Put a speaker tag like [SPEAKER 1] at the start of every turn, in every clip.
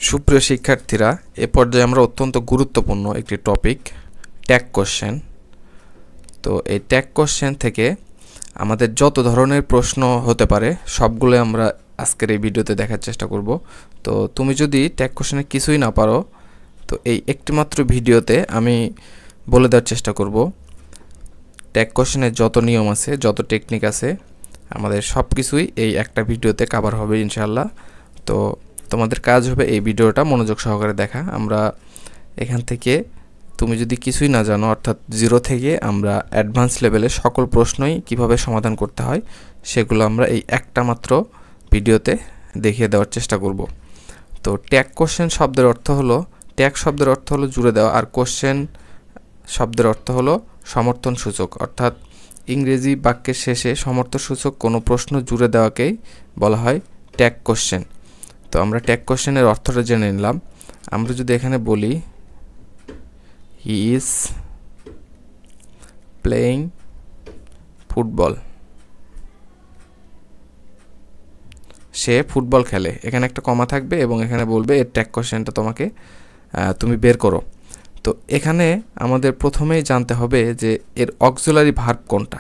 [SPEAKER 1] সুপ্রিয় শিক্ষার্থীরা, এ পর্যায়ে আমরা অত্যন্ত গুরুত্বপূর্ণ একটি টপিক ট্যাগ কোশ্চেন। তো এই ট্যাগ কোশ্চেন থেকে আমাদের যত ধরনের প্রশ্ন হতে পারে সবগুলো আমরা আজকের এই ভিডিওতে দেখার চেষ্টা করব। তো তুমি যদি ট্যাগ কোশ্চেনে কিছুই না পারো, তো এই একটিমাত্র ভিডিওতে আমি বলে দেওয়ার চেষ্টা করব ট্যাগ কোশ্চেনের যত নিয়ম আছে, যত টেকনিক আছে, আমাদের সব কিছুই এই একটা ভিডিওতে কভার হবে ইনশাআল্লাহ। তো তোমাদের কাজ হবে এই ভিডিওটা মনোযোগ সহকারে দেখা। আমরা এখান থেকে তুমি যদি কিছুই না জানো, অর্থাৎ জিরো থেকে আমরা অ্যাডভান্স লেভেলে সকল প্রশ্নই কিভাবে সমাধান করতে হয় সেগুলো আমরা এই একটা মাত্র ভিডিওতে দেখিয়ে দেওয়ার চেষ্টা করব। তো ট্যাগ কোশ্চেন শব্দের অর্থ হলো, ট্যাগ শব্দের অর্থ হলো জুড়ে দেওয়া, আর কোশ্চেন শব্দের অর্থ হলো সমর্থন সূচক, অর্থাৎ ইংরেজি বাক্যের শেষে সমর্থন সূচক কোনো প্রশ্ন জুড়ে দেওয়াকেই বলা হয় ট্যাগ কোশ্চেন। তো আমরা ট্যাগ কোশ্চেনের অর্থটা জেনে নিলাম। আমরা যদি এখানে বলি he is playing football, say football খেলে, এখানে একটা কমা থাকবে এবং এখানে বলবে এর ট্যাগ কোশ্চেনটা তোমাকে তুমি বের করো। তো এখানে আমাদের প্রথমেই জানতে হবে যে এর অক্সিলারি ভার্ব কোনটা।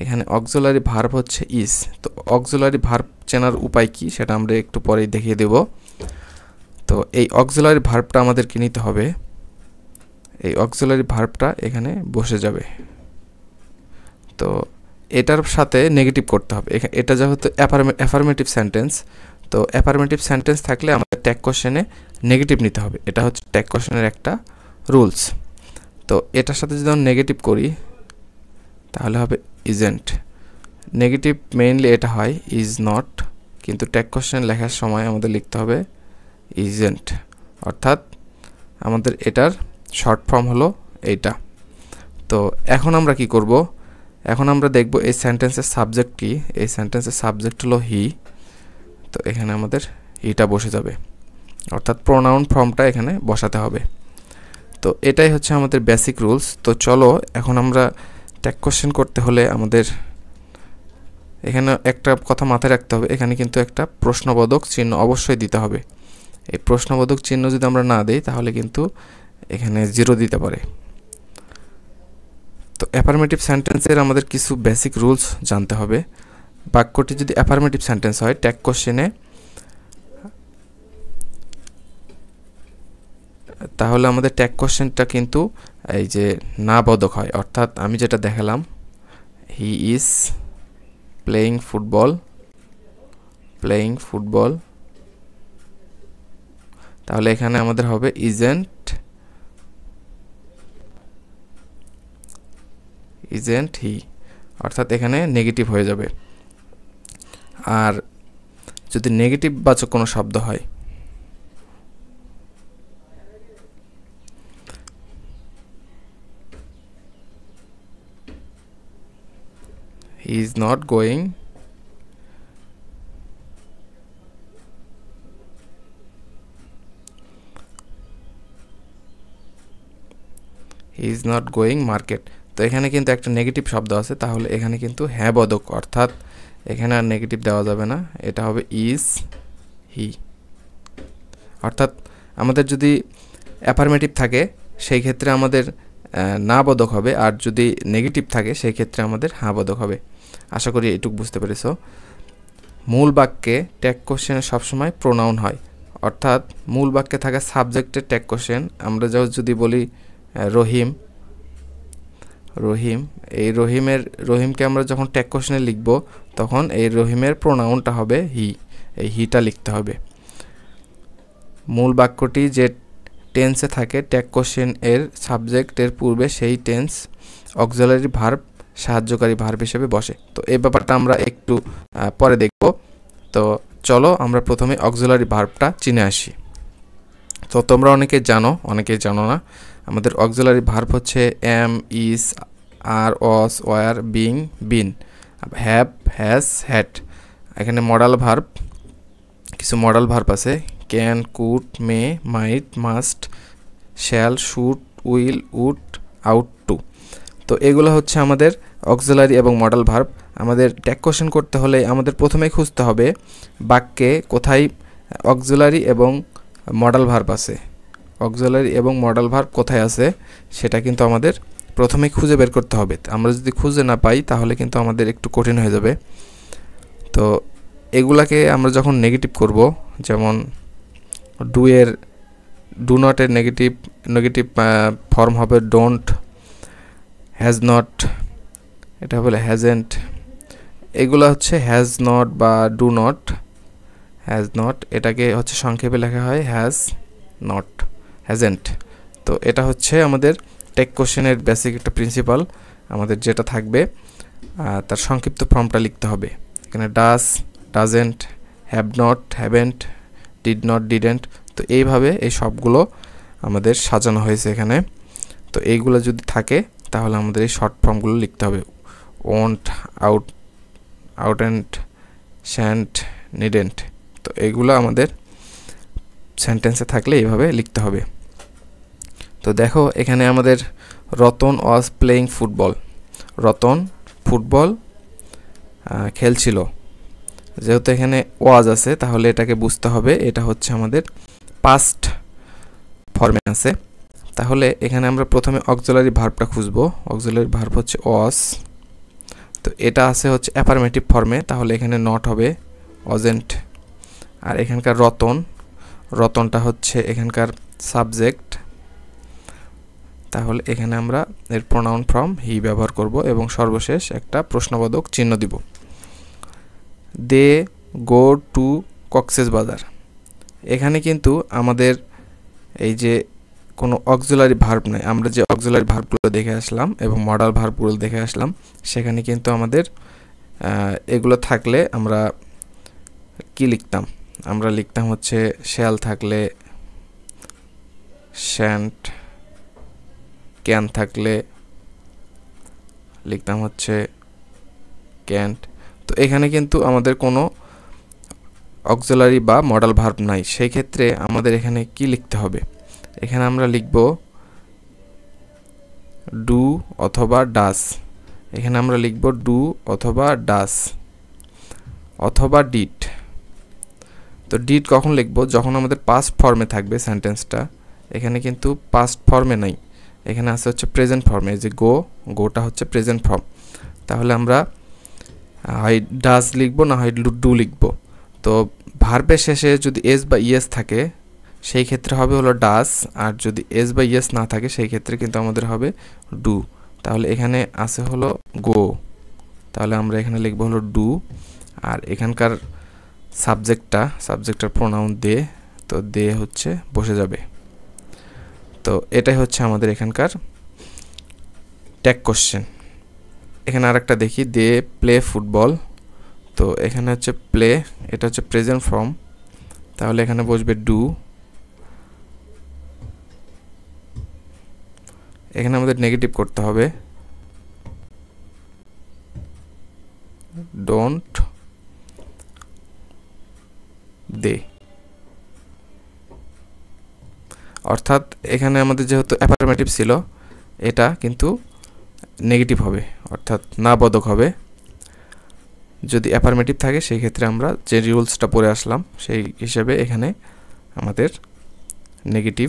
[SPEAKER 1] এখানে অক্সিলারি ভার্ব হচ্ছে ইজ। তো অক্সিলারি ভার্ব চেনার উপায় কি সেটা আমরা একটু পরেই দেখিয়ে দেব। তো এই অক্সিলারি ভার্বটা আমাদেরকে নিতে হবে, এই অক্সিলারি ভার্বটা এখানে বসে যাবে। তো এটার সাথে নেগেটিভ করতে হবে। এটা যেহেতু অ্যাফার্মেটিভ সেন্টেন্স, তো অ্যাফার্মেটিভ সেন্টেন্স থাকলে আমাদের ট্যাগ কোশ্চেনে নেগেটিভ নিতে হবে। এটা হচ্ছে ট্যাগ কোশ্চেনের একটা রুলস। তো এটার সাথে যদি আমরা নেগেটিভ করি তাহলে হবে ইজেন্ট। নেগেটিভ মেইনলি এটা হয় ইজ নট, কিন্তু ট্যাগ কোশ্চেন লেখার সময় আমাদের লিখতে হবে ইজেন্ট, অর্থাৎ আমাদের এটার শর্ট ফর্ম হলো এইটা। তো এখন আমরা কি করব, এখন আমরা দেখব এই সেন্টেন্সের সাবজেক্ট কি। এই সেন্টেন্সের সাবজেক্ট হলো হি। তো এখানে আমাদের হিটা বসে যাবে, অর্থাৎ প্রোনাউন ফর্মটা এখানে বসাতে হবে। তো এটাই হচ্ছে আমাদের বেসিক রুলস। তো চলো এখন আমরা ট্যাগ কোশ্চেন করতে হলে আমাদের এখানে একটা কথা মাথায় রাখতে হবে, এখানে কিন্তু একটা প্রশ্নবোধক চিহ্ন অবশ্যই দিতে হবে। এই প্রশ্নবোধক চিহ্ন যদি আমরা না দিই তাহলে কিন্তু এখানে জিরো দিতে পারে। তো অ্যাফার্মেটিভ সেন্টেন্সের আমাদের কিছু বেসিক রুলস জানতে হবে। বাক্যটি যদি অ্যাফার্মেটিভ সেন্টেন্স হয় ট্যাগ কোশ্চেনে, তাহলে আমাদের ট্যাগ কোশ্চেনটা কিন্তু এই যে না বোধক হয়, অর্থাৎ আমি যেটা দেখালাম হি ইজ প্লেয়িং ফুটবল, তাহলে এখানে আমাদের হবে ইজেন্ট হি, অর্থাৎ এখানে নেগেটিভ হয়ে যাবে। আর যদি নেগেটিভ বাচক কোনো শব্দ হয়, he is not going market, তো এখানে কিন্তু একটা নেগেটিভ শব্দ আছে, তাহলে এখানে কিন্তু হ্যাঁ বোধক, অর্থাৎ এখানে আর নেগেটিভ দেওয়া যাবে না, এটা হবে ইজ হি। অর্থাৎ আমাদের যদি অ্যাফার্মেটিভ থাকে সেই ক্ষেত্রে আমাদের না বোধক হবে, আর যদি নেগেটিভ থাকে সেই ক্ষেত্রে আমাদের হ্যাঁ বোধক হবে। আশা করি এটুকু বুঝতে পেরেছো। মূল বাক্যে ট্যাগ কোশ্চেনে সবসময় প্রোনাউন হয়, অর্থাৎ মূল বাক্যে থাকা সাবজেক্টের ট্যাগ কোশ্চেন। আমরা যদি বলি রহিম, এই রহিমকে আমরা যখন ট্যাগ কোশ্চেনে লিখব তখন এই রহিমের প্রোনাউনটা হবে হি, এই হিটা লিখতে হবে। মূল বাক্যটি যে টেন্সে থাকে ট্যাগ কোশ্চেন এর সাবজেক্টের পূর্বে সেই টেন্স অক্সিলারি ভার্ব সাহায্যকারী ভার্ব হিসেবে বসে। তো এই ব্যাপারটা আমরা একটু পরে দেখব। তো চলো আমরা প্রথমে অক্সিলারি ভার্বটা চিনে আসি। তো তোমরা অনেকেই জানো না, আমাদের অক্সিলারি ভার্ব হচ্ছে am, is, are, was, were, being, been, have, has, had. এখানে কিছু মডাল ভার্ব আছে, can, could, may, might, must, shall, should, will, would, ought to. তো এগুলো হচ্ছে আমাদের অক্সিলারি এবং মডাল ভার্ব। আমাদের ট্যাগ কোশ্চেন করতে হলে আমাদের প্রথমেই খুঁজতে হবে বাক্যে কোথায় অক্সিলারি এবং মডাল ভার্ব আছে, অক্সিলারি এবং মডাল ভার্ব কোথায় আছে সেটা কিন্তু আমাদের প্রথমে খুঁজে বের করতে হবে। আমরা যদি খুঁজে না পাই তাহলে কিন্তু আমাদের একটু কঠিন হয়ে যাবে। তো এগুলাকে আমরা যখন নেগেটিভ করব, যেমন ডু নটের নেগেটিভ ফর্ম হবে ডোন্ট, হ্যাজ নট, এটা বলে হ্যাজেন্ট, এগুলো হচ্ছে হ্যাজ নট বা ডু নট। হ্যাজ নট এটাকে হচ্ছে সংক্ষেপে লেখা হয় হ্যাজ নট, হ্যাজেন্ট। তো এটা হচ্ছে আমাদের টেক কোশ্চেনের বেসিক একটা প্রিন্সিপাল। আমাদের যেটা থাকবে তার সংক্ষিপ্ত ফর্মটা লিখতে হবে। এখানে does, doesn't, have not, haven't, did not, didn't. তো এইভাবে এই সবগুলো আমাদের সাজানো হয়েছে এখানে। তো এইগুলো যদি থাকে তাহলে আমাদের এই শর্ট ফর্মগুলো লিখতে হবে। Won't, out and, shan't, needn't. তো এইগুলো আমাদের সেন্টেন্সে থাকলে এইভাবে লিখতে হবে। তো দেখো এখানে আমাদের Ratan was playing football, Ratan football খেলছিল। যেহেতু এখানে ওয়াজ আছে তাহলে এটাকে বুঝতে হবে এটা হচ্ছে আমাদের পাস্ট ফর্মে আছে। তাহলে এখানে আমরা প্রথমে অক্সিলারি ভার্বটা খুঁজবো। অক্সিলারি ভার্ব হচ্ছে ওয়াজ, তো এটা আছে হচ্ছে অ্যাফার্মেটিভ ফর্মে, তাহলে এখানে নট হবে, ওয়াজেন্ট। আর এখানকার রতনটা হচ্ছে এখানকার সাবজেক্ট, তাহলে এখানে আমরা এর প্রোনাউন ফর্ম হি ব্যবহার করব এবং সর্বশেষ একটা প্রশ্নবোধক চিহ্ন দিব। দে গো টু কক্সেস বাজার, এখানে কিন্তু আমাদের এই যে কোনো অক্সিলারি ভার্ব নাই। আমরা যে অক্সিলারি ভার্বগুলো দেখে আসলাম এবং মডাল ভার্বগুলো দেখে আসলাম সেখানে কিন্তু আমাদের এগুলো থাকলে আমরা কি লিখতাম, আমরা লিখতাম হচ্ছে শ্যাল থাকলে শ্যান্ট, ক্যান থাকলে লিখতাম হচ্ছে ক্যান্ট। তো এখানে কিন্তু আমাদের কোনো অক্সিলারি বা মডাল ভার্ব নাই, সেই ক্ষেত্রে আমাদের এখানে কি লিখতে হবে, এখানে আমরা লিখব ডু অথবা ডাস। এখানে আমরা লিখব ডু অথবা ডাস অথবা ডিড। তো ডিড কখন লিখব, যখন আমাদের পাস্ট ফর্মে থাকবে সেন্টেন্সটা। এখানে কিন্তু পাস্ট ফর্মে নাই, এখানে আছে হচ্ছে প্রেজেন্ট ফর্মে। যে গোটা হচ্ছে প্রেজেন্ট ফর্ম, তাহলে আমরা হয় ডাস লিখব না হয় ডু লিখব। তো ভার্বের শেষে যদি এস বা ইএস থাকে সেই ক্ষেত্রে হবে হলো ডাস, আর যদি এস বা ইএস না থাকে সেই ক্ষেত্রে কিন্তু আমাদের হবে ডু। তাহলে এখানে আছে হলো গো, তাহলে আমরা এখানে লিখব হলো ডু। আর এখানকার সাবজেক্টটার প্রোনাউন দে, তো দে হচ্ছে বসে যাবে। তো এটাই হচ্ছে আমাদের এখানকার ট্যাগ কোশ্চেন। এখানে আরেকটা দেখি, দে প্লে ফুটবল। তো এখানে হচ্ছে প্লে, এটা হচ্ছে প্রেজেন্ট ফর্ম, তাহলে এখানে বসবে ডু। এখানে আমাদের নেগেটিভ করতে হবে, ডোন্ট দে। অর্থাৎ এখানে আমাদের যেহেতু অ্যাফার্মেটিভ ছিল এটা কিন্তু নেগেটিভ হবে, অর্থাৎ না বোধক হবে। যদি অ্যাফার্মেটিভ থাকে সেই ক্ষেত্রে আমরা যে রুলসটা পড়ে আসলাম সেই হিসেবে এখানে আমাদের নেগেটিভ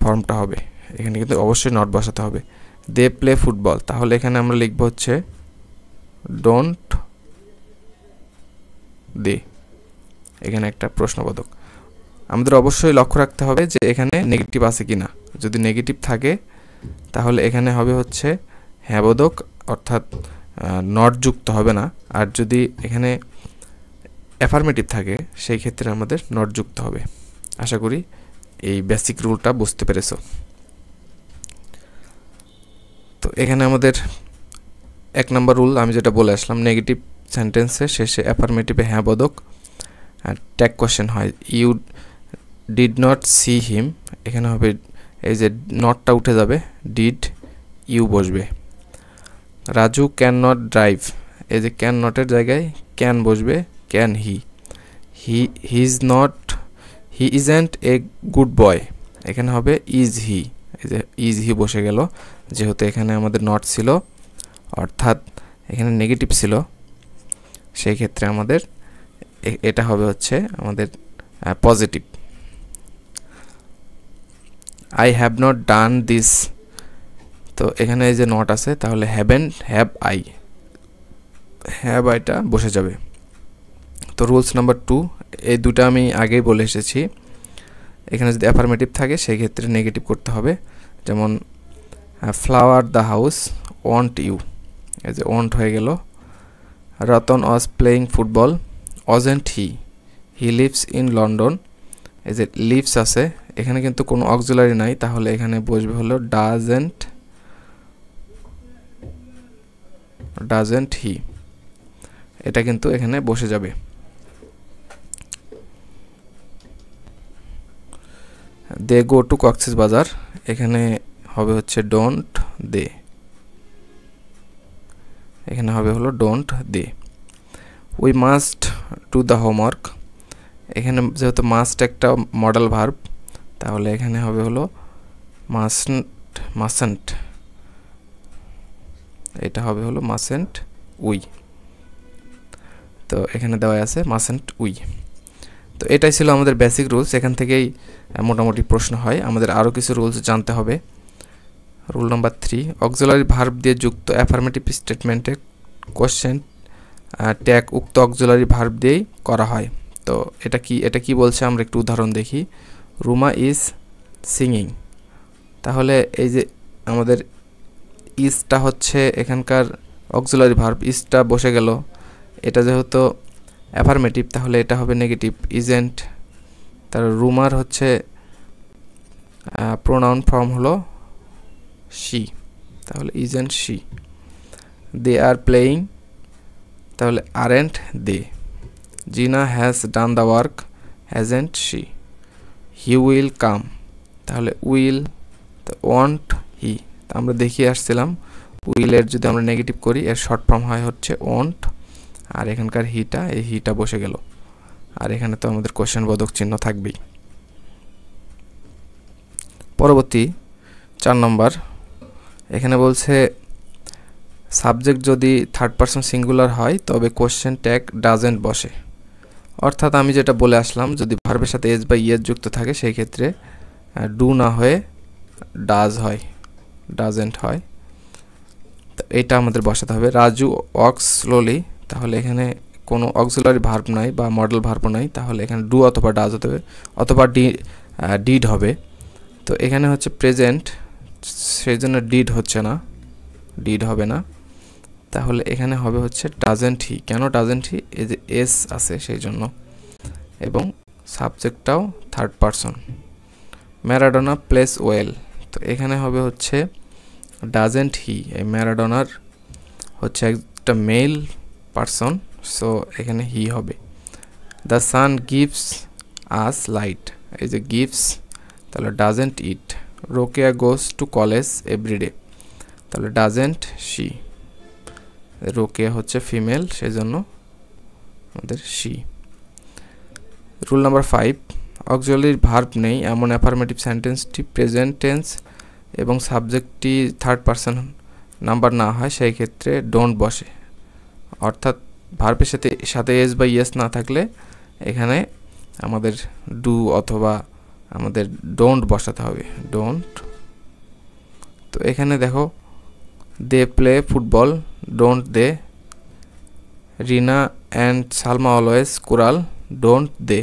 [SPEAKER 1] ফর্মটা হবে। এখানে কিন্তু অবশ্যই নট বসাতে হবে। দে প্লে ফুটবল, তাহলে এখানে আমরা লিখব হচ্ছে ডোন্ট দে। এখানে একটা প্রশ্নবোধক। আমাদের অবশ্যই লক্ষ্য রাখতে হবে যে এখানে নেগেটিভ আছে কিনা। যদি নেগেটিভ থাকে তাহলে এখানে হবে হচ্ছে হ্যাঁ বোধক, অর্থাৎ নট যুক্ত হবে না। আর যদি এখানে অ্যাফার্মেটিভ থাকে সেই ক্ষেত্রে আমাদের নট যুক্ত হবে। আশা করি এই বেসিক রুলটা বুঝতে পেরেছো। তো এখানে আমাদের 1 নম্বর রুল আমি যেটা বলে আসলাম, নেগেটিভ সেন্টেন্সের শেষে অ্যাফার্মেটিভে হ্যাঁ বোধক আর ট্যাগ কোশ্চেন হয়। You did not see him, এখানে হবে এই যে নটটা উঠে যাবে, ডিড ইউ বসবে। রাজু ক্যান নট ড্রাইভ, এই যে ক্যান নটের জায়গায় ক্যান বসবে, can he. He isn't a good boy, এখানে হবে ইজ হি। এই যে ইজ হি বসে গেল, যেহেতু এখানে আমাদের নট ছিল অর্থাৎ এখানে নেগেটিভ ছিল, সেই ক্ষেত্রে আমাদের এটা হবে হচ্ছে আমাদের positive. I have not done this, তো এখানে এই যে নট আছে, তাহলে হ্যাভ আইটা বসে যাবে। তো রুলস নাম্বার 2, এই দুটো আমি আগেই বলে এসেছি। এখানে যদি অ্যাফার্মেটিভ থাকে সেই ক্ষেত্রে নেগেটিভ করতে হবে, যেমন flower the house won't you, এই যে ওয়ান্ট হয়ে গেল। Ratan was playing football wasn't he lives in London, এই যে লিভস আছে, এখানে কিন্তু কোনো অক্সিলারি নাই, তাহলে এখানে বসবে হলো ডাজেন্ট হি, এটা কিন্তু এখানে বসে যাবে। দে গো টু কক্সেস বাজার, এখানে হবে হচ্ছে ডোন্ট দে, এখানে হবে হলো don't they. We must do the homework, এখানে যেহেতু মাস্ট একটা মডেল ভার্ব, তাহলে এখানে হবে হলো মাসেন্ট, এটা হবে হলো মাসেন্ট উই, তো এখানে দেওয়া আছে মাসেন্ট উই। তো এটাই ছিল আমাদের বেসিক রুলস, এখান থেকেই মোটামুটি প্রশ্ন হয়। আমাদের আরও কিছু রুলস জানতে হবে। রুল নাম্বার 3, অক্সিলারি ভার্ব দিয়ে যুক্ত অ্যাফার্মেটিভ স্টেটমেন্টে কোশ্চেন ট্যাগ উক্ত অক্সিলারি ভার্ব দিয়েই করা হয়। তো এটা কি বলছে আমরা একটু উদাহরণ দেখি। রুমা ইজ সিঙ্গিং, তাহলে এই যে আমাদের ইজটা হচ্ছে এখানকার অক্সিলারি ভার্ব, ইজটা বসে গেল, এটা যেহেতু অ্যাফার্মেটিভ তাহলে এটা হবে নেগেটিভ ইজেন্ট। তার রুমার হচ্ছে প্রোনাউন ফর্ম হলো শি, তাহলে isn't she. They are playing, তাহলে aren't they. Jina has done the work hasn't she. He will come, তাহলে উইল ওয়ান্ট হি, আমরা দেখিয়ে আসছিলাম উইলের যদি আমরা নেগেটিভ করি এর শর্ট ফর্ম হয় হচ্ছে ওয়ান্ট, আর এখানকার এই হিটা বসে গেল, আর এখানে তো আমাদের কোশ্চেন বোধক চিহ্ন থাকবেই। পরবর্তী 4 নম্বর, এখানে বলছে সাবজেক্ট যদি থার্ড পারসন সিঙ্গুলার হয় তবে কোশ্চেন ট্যাগ ডাজেন্ট বসে। অর্থাৎ আমি যেটা বলে আসলাম, যদি ভার্বের সাথে এস বা ইয়েস যুক্ত থাকে সেই ক্ষেত্রে ডু না হয়ে ডাজেন্ট হয়, তো এটা আমাদের বসাতে হবে। রাজু ওয়াক্স স্লোলি, তাহলে এখানে কোনো অক্সিলারি ভার্ব নাই বা মডেল ভার্ব নাই, তাহলে এখানে ডু অথবা ডাজ হতে হবে, অথবা ডিড হবে। তো এখানে হচ্ছে প্রেজেন্ট, সেই জন্য ডিড হবে না, তাহলে এখানে হবে হচ্ছে ডাজেন্ট হি। কেন ডাজেন্ট হি? এই যে এস আছে সেই জন্য, এবং সাবজেক্টটাও third person. Maradona plays well, তো এখানে হবে হচ্ছে ডাজেন্ট হি, এই ম্যারাডোনার হচ্ছে একটা মেল পারসন, সো এখানে হি হবে। The sun gives us light, এই যে গিভস, তাহলে doesn't it. Rokeya goes to college everyday, তাহলে ডাজেন্ট শি। রোকেয়া হচ্ছে ফিমেল, সেজন্য আমাদের she. Rule number 5, auxiliary verb নেই এমন অ্যাফার্মেটিভ সেন্টেন্সটি প্রেজেন্ট টেন্স এবং সাবজেক্টটি থার্ড পারসন নাম্বার না হয় সেই ক্ষেত্রে ডোন্ট বসে। অর্থাৎ ভার্বের সাথে এস বা ইয়েস না থাকলে এখানে আমাদের ডু অথবা আমাদের ডোন্ট বসাতে হবে, ডোন্ট। তো এখানে দেখো they play football don't they. Rina and Salma always quarrel don't they,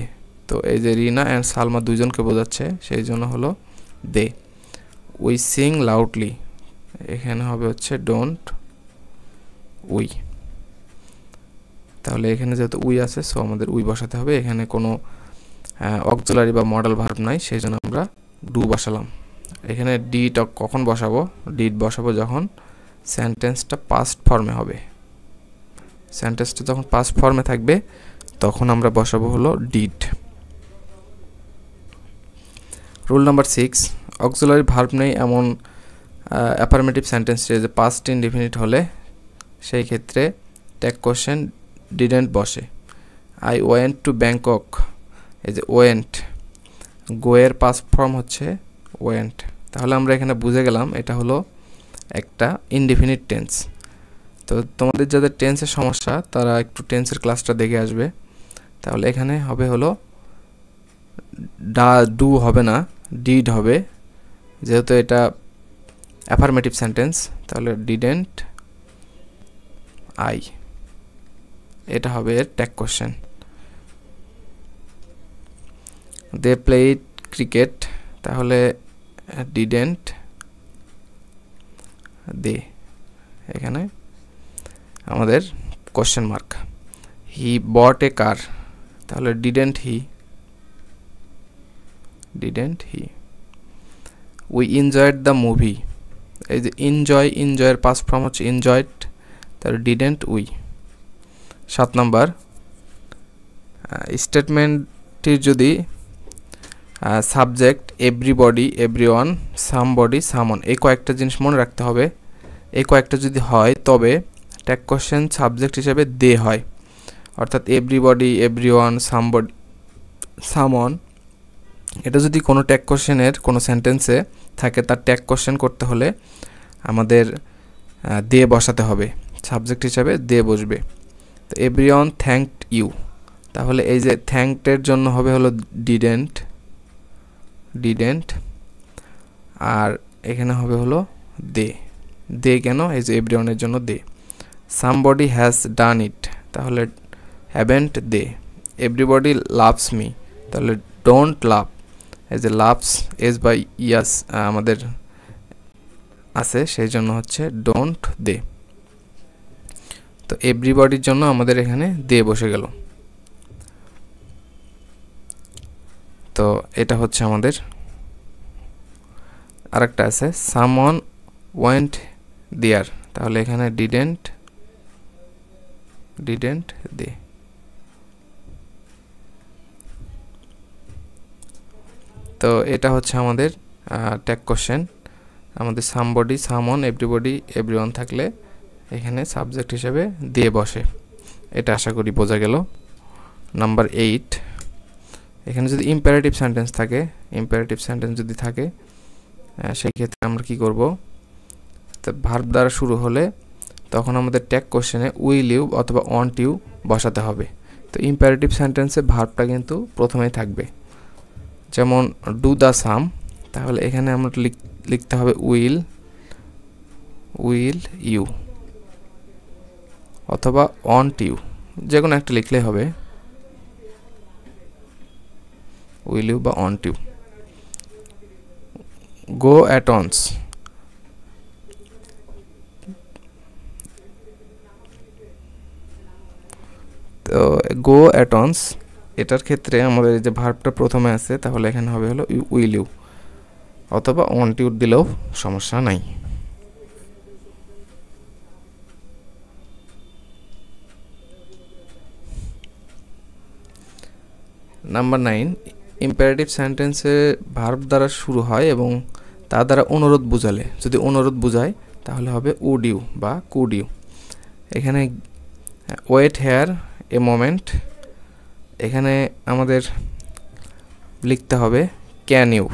[SPEAKER 1] তো এই যে রিনা অ্যান্ড সালমা দুজনকে বোঝাচ্ছে সেই জন্য হলো দে। উই সিং লাউডলি, এখানে হবে হচ্ছে ডোন্ট উই, তাহলে এখানে যেহেতু উই আছে সো আমাদের উই বসাতে হবে। এখানে কোনো অক্সিলারি বা মডেল ভার্ব নাই, সেই জন্য আমরা ডু বসালাম। এখানে ডিড কখন বসাবো? ডিড বসাবো যখন সেন্টেন্সটা পাস্ট ফর্মে হবে। সেন্টেন্সটা যখন পাস্ট ফর্মে থাকবে তখন আমরা বসাবো হলো did. Rule number 6, auxiliary verb নেই এমন অ্যাফার্মেটিভ সেন্টেন্সটি যে পাস্ট ইনডিফিনিট হলে সেই ক্ষেত্রে ট্যাগ কোশ্চেন ডিডেন্ট বসে। আই ওয়েন্ট টু ব্যাংকক, এই যে ওয়েন্ট, গোয়ের পাস্ট ফর্ম হচ্ছে ওয়েন্ট, তাহলে আমরা এখানে বুঝে গেলাম এটা হলো একটা ইনডিফিনিট টেন্স। তো তোমাদের যাদের টেন্সের সমস্যা তারা একটু টেন্সের ক্লাসটা দেখে আসবে। তাহলে এখানে হবে হলো ডু হবে না, ডিড হবে, যেহেতু এটা অ্যাফার্মেটিভ সেন্টেন্স, তাহলে ডিডেন্ট আই, এটা হবে এর tag question. They played cricket, তাহলে ডিডেন্ট দে, এখানে আমাদের question mark. He bought a car, তাহলে didn't he, we enjoyed the movie, এই যে এনজয়ের পাস্ট ফর্ম হচ্ছে এনজয়েড, তাহলে ডিডেন্ট উই। 7 নম্বর, স্টেটমেন্টটির যদি সাবজেক্ট এভরিবডি, এভরিওয়ান, সামবডি, সামন, এই কয়েকটা জিনিস মনে রাখতে হবে। এই কয়েকটা যদি হয় তবে ট্যাগ কোশ্চেন সাবজেক্ট হিসেবে দে হয়, অর্থাৎ এভরিবডি, এভরিওয়ান, সামবডি, সামন, এটা যদি কোনো ট্যাগ কোশ্চেনের কোনো সেন্টেন্সে থাকে, তার ট্যাগ কোশ্চেন করতে হলে আমাদের দে বসাতে হবে, সাবজেক্ট হিসাবে দে বসবে। তো এভরিওয়ান থ্যাঙ্কড ইউ, তাহলে এই যে থ্যাঙ্কডের জন্য হবে হলো ডিডেন্ট, আর এখানে হবে হলো দে কেন, এই যে এভরিওয়ানের জন্য দে। সামবডি হ্যাজ ডান ইট, তাহলে হ্যাভেন্ট দে। এভরিবডি লাভস মি, তাহলে ডোন্ট লাভ, এই যে লাভস এস বাই ইয়াস আমাদের আছে, সেই জন্য হচ্ছে ডোন্ট দে। তো এভরিবডির জন্য আমাদের এখানে দে বসে গেল। তো এটা হচ্ছে আমাদের আরেকটা আছে, সামওয়ান ওয়েন্ট দেয়ার, তাহলে এখানে ডিডেন্ট দে। তো এটা হচ্ছে আমাদের ট্যাগ কোশ্চেন। আমাদের সামবডি, সামওয়ান, এভরিবডি, এভরিওয়ান থাকলে এখানে সাবজেক্ট হিসেবে দিয়ে বসে, এটা আশা করি বোঝা গেল। নাম্বার 8, এখানে যদি ইম্পারেটিভ সেন্টেন্স যদি থাকে সেই ক্ষেত্রে আমরা কি করব, তো ভার্ব দ্বারা শুরু হলে তখন আমাদের ট্যাগ কোশ্চেনে উইল ইউ অথবা ওয়ান্ট ইউ বসাতে হবে। তো ইম্পারেটিভ সেন্টেন্সে ভার্বটা কিন্তু প্রথমেই থাকবে, যেমন ডু দ্য সাম, তাহলে এখানে আমরা লিখতে হবে উইল ইউ অথবা ওয়ান্ট ইউ, যে কোনো একটা লিখলেই হবে, উইল ইউ বা won't you. Go at once, তো গো অ্যাট অনস এটার ক্ষেত্রে আমাদের যে ভার্বটা প্রথমে আছে, তাহলে এখানে হবে হলো উইল ইউ অথবা ওয়ান্ট ইউ দিলেও সমস্যা নাই। নাম্বার 9, ইম্পারেটিভ সেন্টেন্সে ভার্ব দ্বারা শুরু হয় এবং তা দ্বারা অনুরোধ বোঝালে, যদি অনুরোধ বোঝায় তাহলে হবে উড ইউ বা কুড ইউ। এখানে ওয়েট হেয়ার এ মোমেন্ট, এখানে আমাদের লিখতে হবে ক্যান ইউ।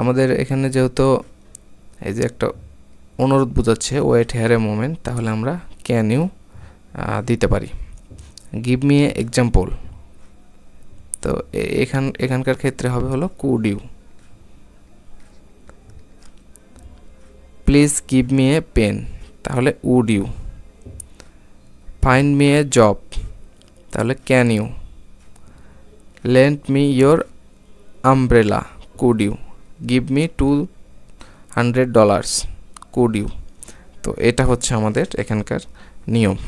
[SPEAKER 1] আমাদের এখানে যেহেতু এই যে একটা অনুরোধ বোঝাচ্ছে ওয়েট হেয়ার এ মোমেন্ট, তাহলে আমরা ক্যান ইউ দিতে পারি। গিভ মি এ এক্সাম্পল, তো এখানকার ক্ষেত্রে হবে হলো could you. Please give me a pen, তাহলে would you. Find me a job, তাহলে can you. Lend me your umbrella, could you. Give me $200, could you. তো এটা হচ্ছে আমাদের এখানকার নিয়ম।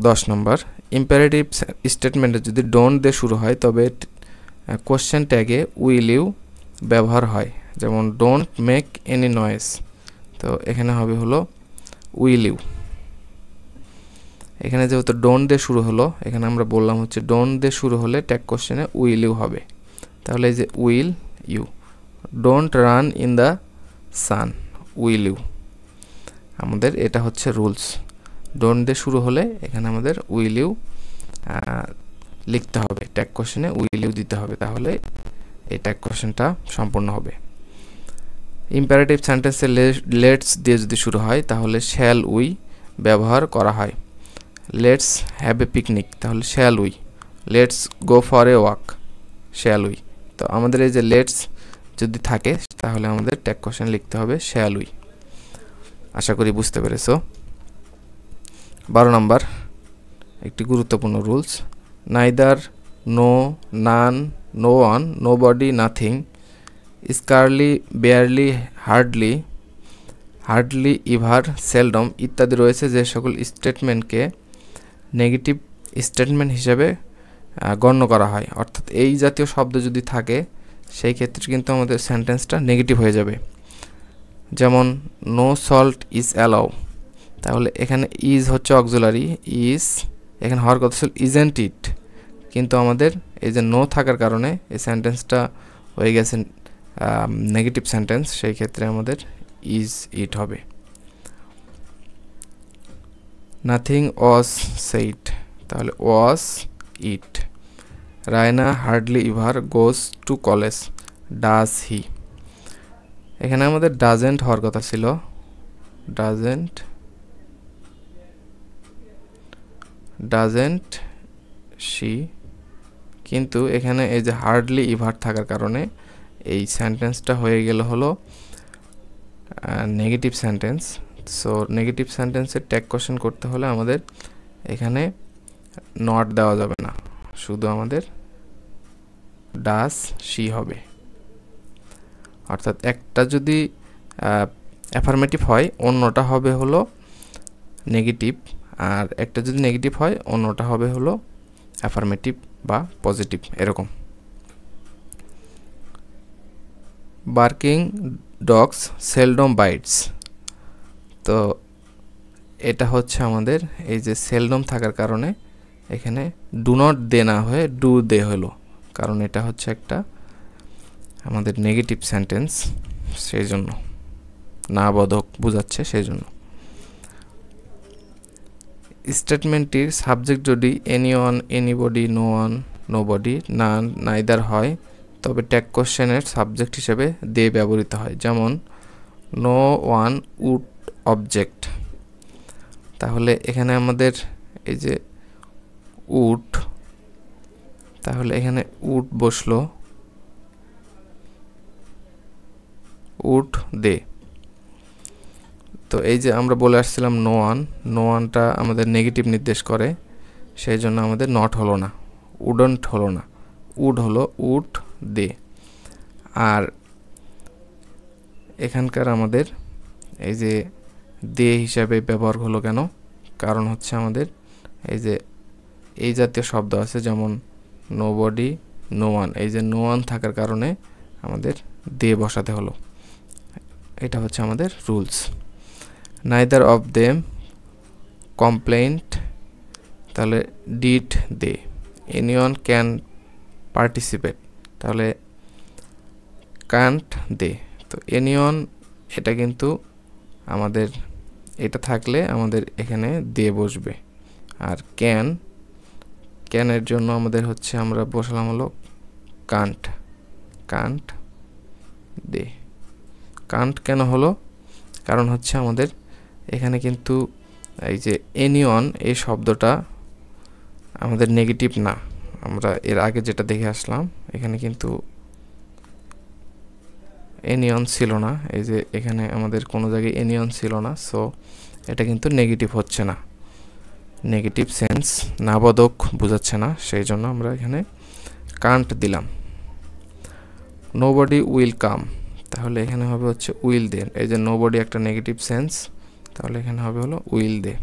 [SPEAKER 1] 10 নম্বর, ইম্পারেটিভ স্টেটমেন্টে যদি ডোন্ট দিয়ে শুরু হয় তবে কোশ্চেন ট্যাগে উইল ইউ ব্যবহার হয়, যেমন ডোন্ট মেক এনি নয়েজ, তো এখানে হবে হলো উইল ইউ। এখানে যেহেতু ডোন্ট দিয়ে শুরু হলো, এখানে আমরা বললাম হচ্ছে ডোন্ট দিয়ে শুরু হলে ট্যাগ কোশ্চেনে উইল ইউ হবে, তাহলে এই যে will you. Don't run in the sun, will you. আমাদের এটা হচ্ছে রুলস, ডোন্ট দিয়ে শুরু হলে এখানে আমাদের উইল ইউ লিখতে হবে, ট্যাগ কোশ্চেনে উইল ইউ দিতে হবে, তাহলে এই ট্যাগ কোশ্চেনটা সম্পূর্ণ হবে। ইম্পারেটিভ সেন্টেন্সে লেটস দিয়ে যদি শুরু হয় তাহলে শ্যাল উই ব্যবহার করা হয়। লেটস হ্যাভ এ পিকনিক, তাহলে shall we. Let's go for a walk, shall we. তো আমাদের এই যে লেটস যদি থাকে তাহলে আমাদের ট্যাগ কোশ্চেন লিখতে হবে শ্যাল উই। আশা করি বুঝতে পেরেছো। 12 নম্বর একটি গুরুত্বপূর্ণ rules, neither, no, none, no one, nobody, nothing, scarcely, barely, hardly, hardly, ever, seldom ইত্যাদি রয়েছে, যে সকল স্টেটমেন্টকে নেগেটিভ স্টেটমেন্ট হিসেবে গণ্য করা হয়। অর্থাৎ এই জাতীয় শব্দ যদি থাকে সেই ক্ষেত্রে কিন্তু আমাদের সেন্টেন্সটা নেগেটিভ হয়ে যাবে। যেমন নো সল্ট ইজ অ্যালাউ, তাহলে এখানে ইজ হচ্ছে অক্সিলারি, ইজ এখানে হওয়ার কথা ছিল ইজেন্ট ইট, কিন্তু আমাদের এই যে নো থাকার কারণে এই সেন্টেন্সটা হয়ে গেছে নেগেটিভ সেন্টেন্স, সেই ক্ষেত্রে আমাদের ইজ ইট হবে। নাথিং ওয়াজ সেইড, তাহলে was it. Raina hardly ever goes to college, does he. এখানে আমাদের ডাজেন্ট হওয়ার কথা ছিল, ডাজেন্ট শি, কিন্তু এখানে এই যে হার্ডলি ইভার থাকার কারণে এই সেন্টেন্সটা হয়ে গেল হলো নেগেটিভ সেন্টেন্স। সো নেগেটিভ সেন্টেন্সের ট্যাগ কোশ্চেন করতে হলে আমাদের এখানে নট দেওয়া যাবে না, শুধু আমাদের ডাজ শি হবে। অর্থাৎ একটা যদি অ্যাফার্মেটিভ হয় অন্যটা হবে হলো নেগেটিভ, আর একটা যদি নেগেটিভ হয় অন্যটা হবে হলো অ্যাফার্মেটিভ বা পজিটিভ, এরকম। বার্কিং ডগস সেলডম বাইটস, তো এটা হচ্ছে আমাদের এই যে সেলডম থাকার কারণে এখানে ডু নট দে না হয়ে ডু দে হলো, কারণ এটা হচ্ছে একটা আমাদের নেগেটিভ সেন্টেন্স, সেই জন্য না বোধক বোঝাচ্ছে, সেই জন্য। স্টেটমেন্টটির সাবজেক্ট যদি anyone, anybody, no one, nobody, none, neither হয় তবে ট্যাগ কোশ্চেনের সাবজেক্ট হিসেবে দে ব্যবহৃত হয়। যেমন নো ওয়ান উড অবজেক্ট, তাহলে এখানে আমাদের এই যে উড, তাহলে এখানে উড বসলো, উড দে। তো এই যে আমরা বলে আসছিলাম নো ওয়ানটা আমাদের নেগেটিভ নির্দেশ করে, সেই জন্য আমাদের নট হলো না, উডন্ট হলো না, উড হলো, উড দে। আর এখানকার আমাদের এই যে দে হিসাবে ব্যবহার হলো কেন, কারণ হচ্ছে আমাদের এই যে এই জাতীয় শব্দ আছে যেমন নোবডি, নো ওয়ান, এই যে নো ওয়ান থাকার কারণে আমাদের দে বসাতে হলো, এটা হচ্ছে আমাদের rules. Neither of them complained, তাহলে did they. Anyone can participate, তাহলে কান্ট দে। তো এনিওয়ান এটা কিন্তু আমাদের এটা থাকলে আমাদের এখানে দে বসবে, আর ক্যানের জন্য আমাদের হচ্ছে আমরা বসালাম হলো কান্ট দে। কান্ট কেন হলো, কারণ হচ্ছে আমাদের এখানে কিন্তু এই যে এনিওয়ান এই শব্দটা আমাদের নেগেটিভ না, আমরা এর আগে যেটা দেখে আসলাম এখানে কিন্তু এনিয়ন ছিল না, এই যে এখানে আমাদের কোনো জায়গায় এনিয়ন ছিল না, সো এটা কিন্তু নেগেটিভ হচ্ছে না, নেগেটিভ সেন্স নাবোধক বোঝাচ্ছে না, সেই জন্য আমরা এখানে কান্ট দিলাম। নোবডি উইল কাম, তাহলে এখানে হবে হচ্ছে উইল দে, এই যে নোবডি একটা নেগেটিভ সেন্স, তাহলে এখানে হবে হলো উইল দে।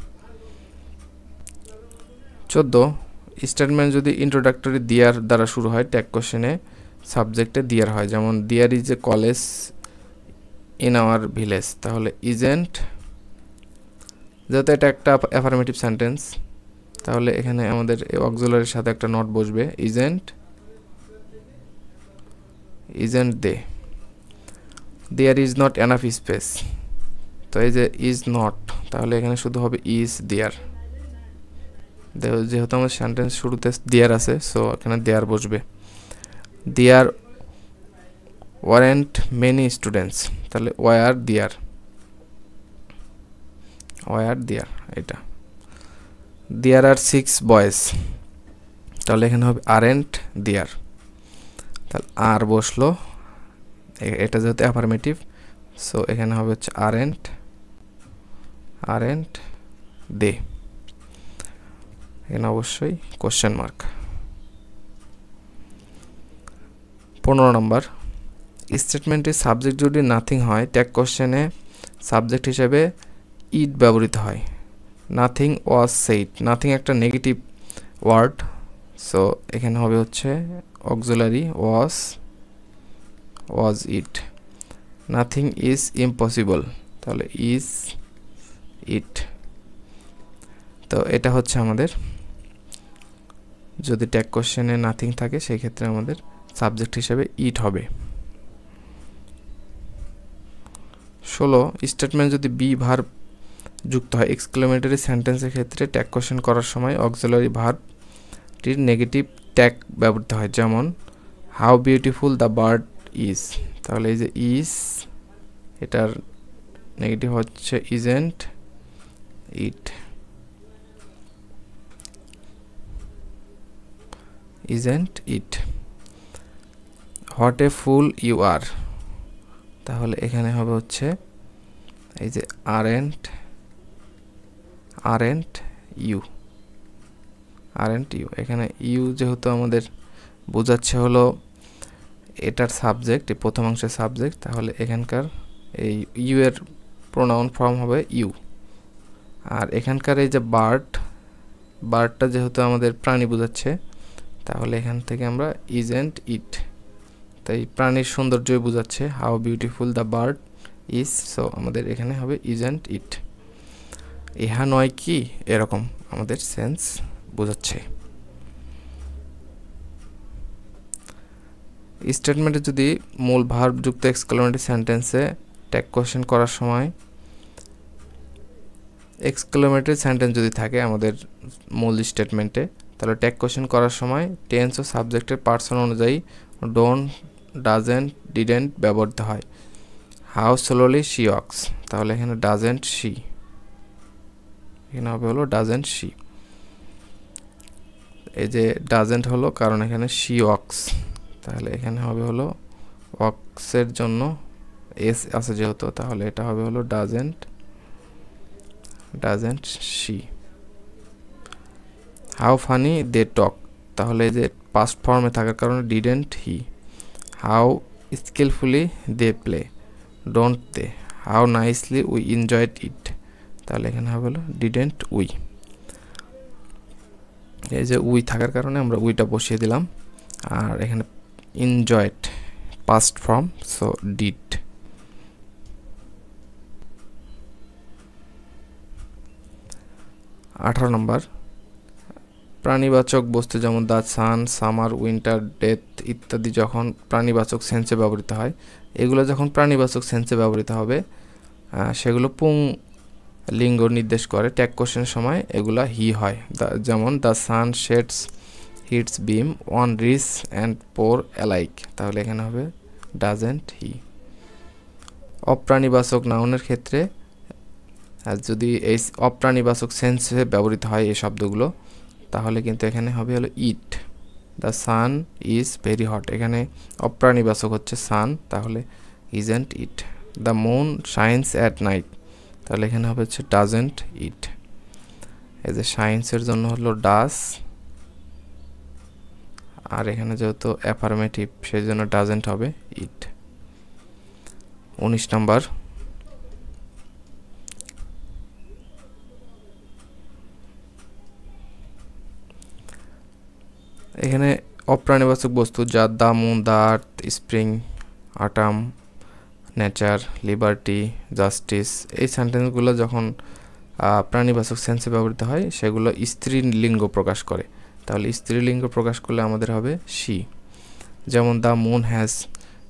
[SPEAKER 1] 14 স্টেটমেন্ট যদি ইন্ট্রোডাক্টরি দিয়ার দ্বারা শুরু হয় ট্যাগ কোশ্চেনে সাবজেক্টে দিয়ার হয়, যেমন দিয়ার is a college in our village, তাহলে ইজেন্ট, যেহেতু এটা একটা অ্যাফার্মেটিভ সেন্টেন্স তাহলে এখানে আমাদের অক্সিলারির সাথে একটা নট বসবে, isn't they. There is not enough space, তো এই যে ইজ নট, তাহলে এখানে শুধু হবে ইজ দেয়ার, যেহেতু আমাদের সেন্টেন্স শুরুতে দেয়ার আছে সো এখানে দেয়ার বসবে। দেয়ার ওয়ারেন্ট মেনি স্টুডেন্টস, তাহলে ওয়ার দেয়ার, এটা। দেয়ার আর 6 বয়েজ, তাহলে এখানে হবে আরেন্ট দেয়ার। তাহলে আর বসলো, এটা যেহেতু অ্যাফার্মেটিভ, সো এখানে হবে হচ্ছে আরেন্ট দে, এখানে অবশ্যই কোশ্চেন মার্ক। 15 নম্বর, স্টেটমেন্টের সাবজেক্ট যদি নাথিং হয় ট্যাগ কোশ্চেনে সাবজেক্ট হিসেবে ইট ব্যবহৃত হয়। নাথিং ওয়াজ সেইড, নাথিং একটা নেগেটিভ ওয়ার্ড, সো এখানে হবে হচ্ছে auxiliary was it. Nothing is impossible, তাহলে ইজ ইট। তো এটা হচ্ছে আমাদের, যদি ট্যাগ কোশ্চেনে নাথিং থাকে সেই ক্ষেত্রে আমাদের সাবজেক্ট হিসেবে ইট হবে। 16, স্টেটমেন্ট যদি বি ভার্ব যুক্ত হয় এক্সক্লেমেটরি সেন্টেন্সের ক্ষেত্রে ট্যাগ কোশ্চেন করার সময় অক্সিলারি ভার্বটির নেগেটিভ ট্যাগ ব্যবহৃত হয়, যেমন how beautiful the bird is, তাহলে এই যে ইজ এটার নেগেটিভ হচ্ছে isn't it, what a fool you are, তাহলে এখানে হবে হচ্ছে এই যে আরেন্ট ইউ, এখানে ইউ যেহেতু আমাদের বোঝাচ্ছে হলো এটার সাবজেক্ট, এই প্রথম অংশের সাবজেক্ট, তাহলে এখানকার এই ইউ এর প্রোনাউন ফর্ম হবে ইউ। আর এখানকার এই যে বার্ডটা যেহেতু আমাদের প্রাণী বোঝাচ্ছে, তাহলে এখান থেকে আমরা ইজেন্ট ইট, তাই প্রাণীর সৌন্দর্যই বোঝাচ্ছে, how beautiful the bird is, so আমাদের এখানে হবে ইজেন্ট ইট। ইহা নয় কি, এরকম আমাদের সেন্স বোঝাচ্ছে। স্টেটমেন্টে যদি মূল ভার্ব যুক্ত এক্সক্লেমেটরি সেন্টেন্সে ট্যাগ কোশ্চেন করার সময় এক্সক্লেমেটরি সেন্টেন্স যদি থাকে আমাদের মূল স্টেটমেন্টে, তাহলে ট্যাগ কোশ্চেন করার সময় টেন্স ও সাবজেক্টের পার্সন অনুযায়ী ডোন্ট, ডাজেন্ট, ডিডেন্ট ব্যবহৃত হয়। হাউ স্লোলি শি ওয়াক্স, তাহলে এখানে ডাজেন্ট শি, এখানে হবে হলো ডাজেন্ট শি। এই যে ডাজেন্ট হলো কারণ এখানে শি ওয়াক্স, তাহলে এখানে হবে হলো ওয়াক্সের জন্য এস আছে যেহেতু, তাহলে এটা হবে হলো doesn't she. How funny they talk, তাহলে এই যে পাস্ট ফর্মে থাকার কারণে didn't he. How skilfully they play, don't they. How nicely we enjoyed it, তাহলে এখানে হবে হলো ডিডেন্ট উই। এই যে উই থাকার কারণে আমরা উইটা বসিয়ে দিলাম, আর এখানে enjoyed past form, so did. 18 নম্বর, প্রাণীবাচক বস্তু যেমন the San, summer, winter, death ইত্যাদি যখন প্রাণীবাচক সেন্সে ব্যবহৃত হয়, এগুলো যখন প্রাণীবাচক সেন্সে ব্যবহৃত হবে সেগুলো পুং লিঙ্গ নির্দেশ করে। ট্যাগ কোশ্চেনের সময় এগুলা হি হয়, যেমন the sun sheds hits beam on rich and poor alike, তাহলে এখানে হবে ডাজেন্ট হি। অপ্রাণীবাচক নাউনের ক্ষেত্রে যদি এই অপ্রাণীবাচক সেন্সে ব্যবহৃত হয় এই শব্দগুলো, তাহলে কিন্তু এখানে হবে হলো it. The sun is very hot, এখানে অপ্রাণীবাচক হচ্ছে সান, তাহলে isn't it. The moon shines at night, তাহলে এখানে হবে হচ্ছে ডাজেন্ট ইট। এই যে শাইন্সের জন্য হলো ডাস, আর এখানে যেহেতু অ্যাফার্মেটিভ সেই জন্য ডাজেন্ট হবে ইট। 19 নম্বর, এখানে অপ্রাণীবাচক বস্তু যা the moon, the earth, spring, autumn, nature, liberty, justice, এই সেন্টেন্সগুলো যখন প্রাণীবাচক সেন্সে ব্যবহৃত হয় সেগুলো স্ত্রীলিঙ্গ প্রকাশ করে, তাহলে স্ত্রীলিঙ্গ প্রকাশ করলে আমাদের হবে শি। যেমন the moon has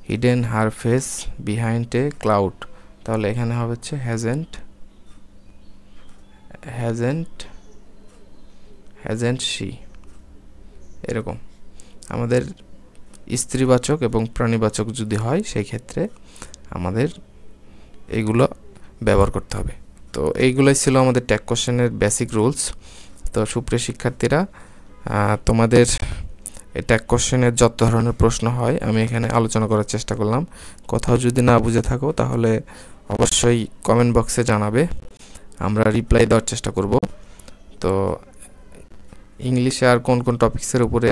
[SPEAKER 1] hidden her face behind A cloud, তাহলে এখানে হবে হচ্ছে হ্যাজেন্ট শি। এরকম আমাদের স্ত্রীবাচক এবং প্রাণীবাচক যদি হয় সেই ক্ষেত্রে আমাদের এইগুলো ব্যবহার করতে হবে। তো এইগুলোই ছিল আমাদের ট্যাগ কোশ্চেনের বেসিক রুলস। তো সুপ্রিয় শিক্ষার্থীরা, তোমাদের এই ট্যাগ কোশ্চেনের যত ধরনের প্রশ্ন হয় আমি এখানে আলোচনা করার চেষ্টা করলাম। কোথাও যদি না বুঝে থাকো তাহলে অবশ্যই কমেন্ট বক্সে জানাবে, আমরা রিপ্লাই দেওয়ার চেষ্টা করব। তো ইংলিশে আর কোন কোন টপিকসের উপরে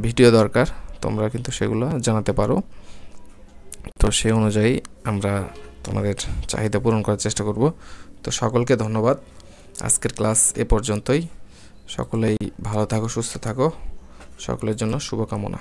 [SPEAKER 1] ভিডিও দরকার তোমরা কিন্তু সেগুলো জানাতে পারো। তো সেই অনুযায়ী আমরা তোমাদের চাহিদা পূরণ করার চেষ্টা করব। তো সকলকে ধন্যবাদ। আজকের ক্লাস এ পর্যন্তই। সকলেই ভালো থাকো, সুস্থ থাকো। সকলের জন্য শুভকামনা।